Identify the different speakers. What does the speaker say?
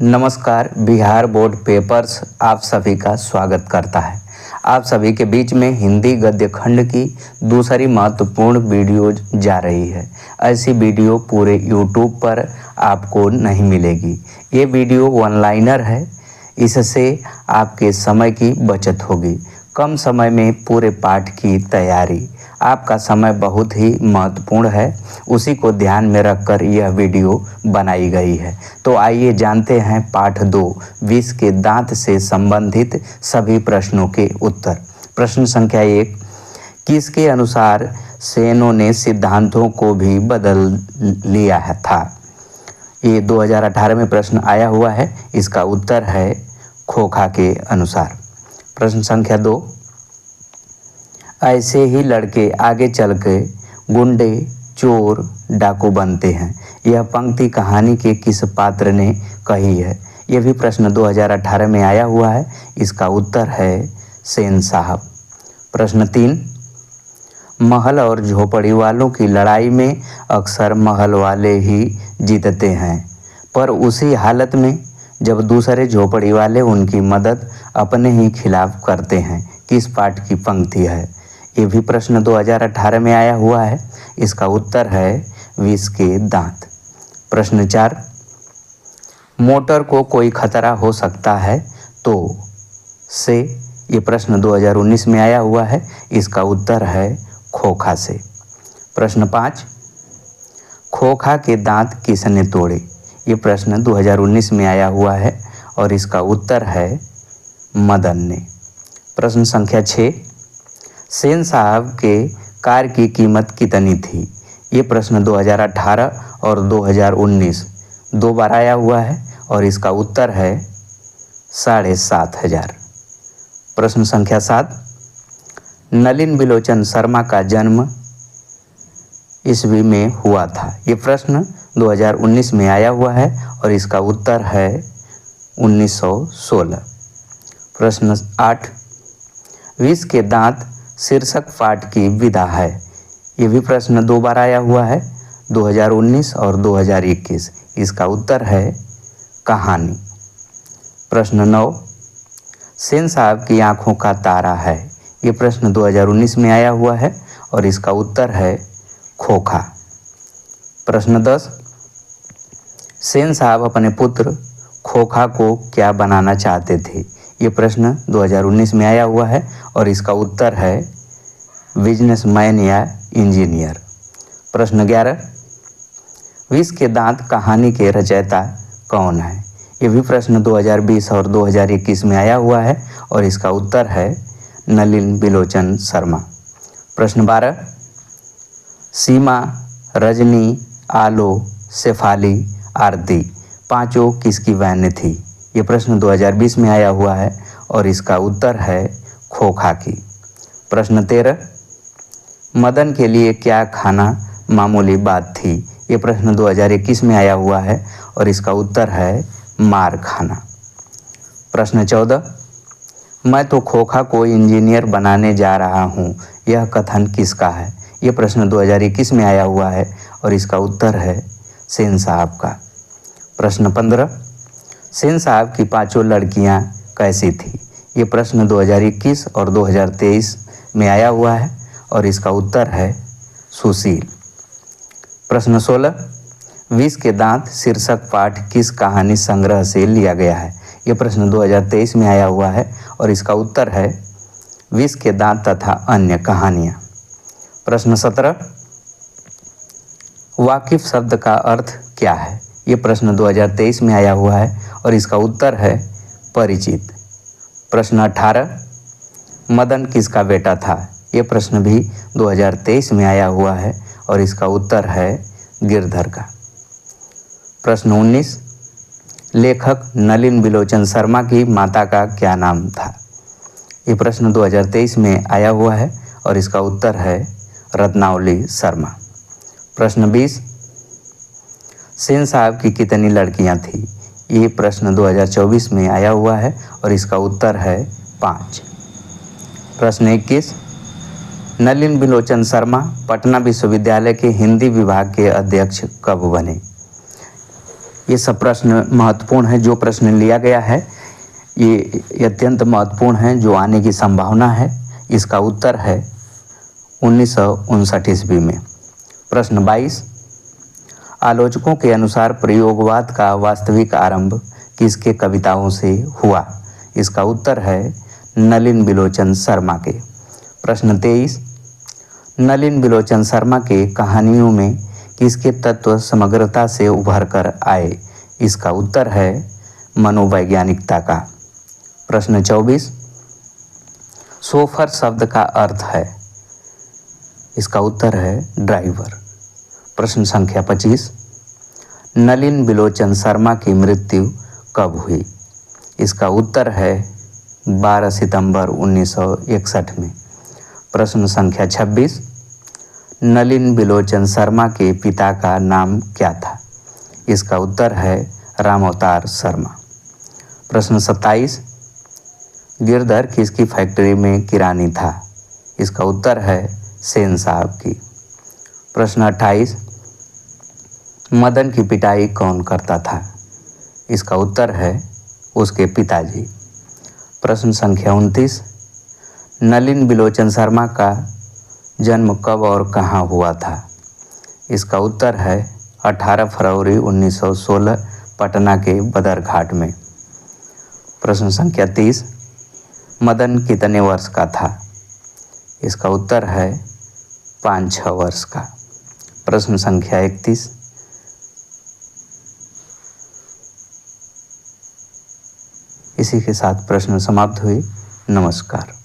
Speaker 1: नमस्कार। Bihar board papers आप सभी का स्वागत करता है। आप सभी के बीच में हिंदी गद्य खंड की दूसरी महत्वपूर्ण वीडियो जा रही है। ऐसी वीडियो पूरे यूट्यूब पर आपको नहीं मिलेगी। ये वीडियो वन लाइनर है, इससे आपके समय की बचत होगी। कम समय में पूरे पाठ की तैयारी, आपका समय बहुत ही महत्वपूर्ण है, उसी को ध्यान में रखकर यह वीडियो बनाई गई है। तो आइए जानते हैं पाठ 2 विष के दांत से संबंधित सभी प्रश्नों के उत्तर। प्रश्न संख्या 1, किसके अनुसार सेनों ने सिद्धांतों को भी बदल लिया था? ये 2018 में प्रश्न आया हुआ है। इसका उत्तर है खोखा के अनुसार। प्रश्न संख्या 2, ऐसे ही लड़के आगे चल के गुंडे, चोर, डाकू बनते हैं। यह पंक्ति कहानी के किस पात्र ने कही है? यह भी प्रश्न 2018 में आया हुआ है। इसका उत्तर है सेन साहब। प्रश्न 3, महल और झोपड़ी वालों की लड़ाई में अक्सर महल वाले ही जीतते हैं, पर उसी हालत में जब दूसरे झोपड़ी वाले उनकी मदद अपने ही खिलाफ करते हैं। किस पाठ की पंक्ति है? ये भी प्रश्न 2018 में आया हुआ है। इसका उत्तर है विष के दांत। प्रश्न 4, मोटर को कोई खतरा हो सकता है तो से, ये प्रश्न 2019 में आया हुआ है। इसका उत्तर है खोखा से। प्रश्न 5, खोखा के दांत किसने तोड़े? ये प्रश्न 2019 में आया हुआ है और इसका उत्तर है मदन ने। प्रश्न संख्या 6, सेन साहब के कार की कीमत कितनी थी? ये प्रश्न 2018 और 2019 दो बार आया हुआ है और इसका उत्तर है 7,500। प्रश्न संख्या 7, नलिन बिलोचन शर्मा का जन्म ईस्वी में हुआ था। ये प्रश्न 2019 में आया हुआ है और इसका उत्तर है 1916। प्रश्न 8, विष के दांत शीर्षक पाठ की विधा है। ये भी प्रश्न दो बार आया हुआ है, 2019 और 2021। इसका उत्तर है कहानी। प्रश्न 9, सेन साहब की आंखों का तारा है। ये प्रश्न 2019 में आया हुआ है और इसका उत्तर है खोखा। प्रश्न 10, सेन साहब अपने पुत्र खोखा को क्या बनाना चाहते थे? ये प्रश्न 2019 में आया हुआ है और इसका उत्तर है बिजनेसमैन या इंजीनियर। प्रश्न 11, विष के दांत कहानी के रचयिता कौन है? ये भी प्रश्न 2020 और 2021 में आया हुआ है और इसका उत्तर है नलिन बिलोचन शर्मा। प्रश्न 12, सीमा, रजनी, आलो, शेफाली, आरती पांचों किसकी बहनें थी? ये प्रश्न 2020 में आया हुआ है और इसका उत्तर है खोखा की। प्रश्न 13, मदन के लिए क्या खाना मामूली बात थी? ये प्रश्न 2021 में आया हुआ है और इसका उत्तर है मार खाना। प्रश्न 14, मैं तो खोखा को इंजीनियर बनाने जा रहा हूँ, यह कथन किसका है? ये प्रश्न 2021 में आया हुआ है और इसका उत्तर है सेन साहब का। प्रश्न 15, सेन साहब की पांचों लड़कियां कैसी थी? ये प्रश्न 2021 और 2023 में आया हुआ है और इसका उत्तर है सुशील। प्रश्न 16, विष के दांत शीर्षक पाठ किस कहानी संग्रह से लिया गया है? ये प्रश्न 2023 में आया हुआ है और इसका उत्तर है विष के दांत तथा अन्य कहानियाँ। प्रश्न 17, वाकिफ शब्द का अर्थ क्या है? ये प्रश्न 2023 में आया हुआ है और इसका उत्तर है परिचित। प्रश्न 18, मदन किसका बेटा था? ये प्रश्न भी 2023 में आया हुआ है और इसका उत्तर है गिरधर का। प्रश्न 19, लेखक नलिन बिलोचन शर्मा की माता का क्या नाम था? ये प्रश्न 2023 में आया हुआ है और इसका उत्तर है रत्नावली शर्मा। प्रश्न 20, सेन साहब की कितनी लड़कियां थी? ये प्रश्न 2024 में आया हुआ है और इसका उत्तर है 5। प्रश्न 21, नलिन बिलोचन शर्मा पटना विश्वविद्यालय के हिंदी विभाग के अध्यक्ष कब बने? ये सब प्रश्न महत्वपूर्ण है। जो प्रश्न लिया गया है ये अत्यंत महत्वपूर्ण है, जो आने की संभावना है। इसका उत्तर है 1959 ईस्वी में। प्रश्न 22, आलोचकों के अनुसार प्रयोगवाद का वास्तविक आरंभ किसके कविताओं से हुआ? इसका उत्तर है नलिन बिलोचन शर्मा के। प्रश्न 23, नलिन बिलोचन शर्मा के कहानियों में किसके तत्व समग्रता से उभर कर आए? इसका उत्तर है मनोवैज्ञानिकता का। प्रश्न 24, शोफर शब्द का अर्थ है? इसका उत्तर है ड्राइवर। प्रश्न संख्या 25, नलिन बिलोचन शर्मा की मृत्यु कब हुई? इसका उत्तर है 12 सितंबर 1961 में। प्रश्न संख्या 26, नलिन बिलोचन शर्मा के पिता का नाम क्या था? इसका उत्तर है रामअवतार शर्मा। प्रश्न 27, गिरधर किसकी फैक्ट्री में किरानी था? इसका उत्तर है सेन साहब की। प्रश्न 28, मदन की पिटाई कौन करता था? इसका उत्तर है उसके पिताजी। प्रश्न संख्या 29, नलिन बिलोचन शर्मा का जन्म कब और कहाँ हुआ था? इसका उत्तर है 18 फरवरी 1916 पटना के बदरघाट में। प्रश्न संख्या 30, मदन कितने वर्ष का था? इसका उत्तर है 5-6 वर्ष का। प्रश्न संख्या 31, इसी के साथ प्रश्न समाप्त हुए। नमस्कार।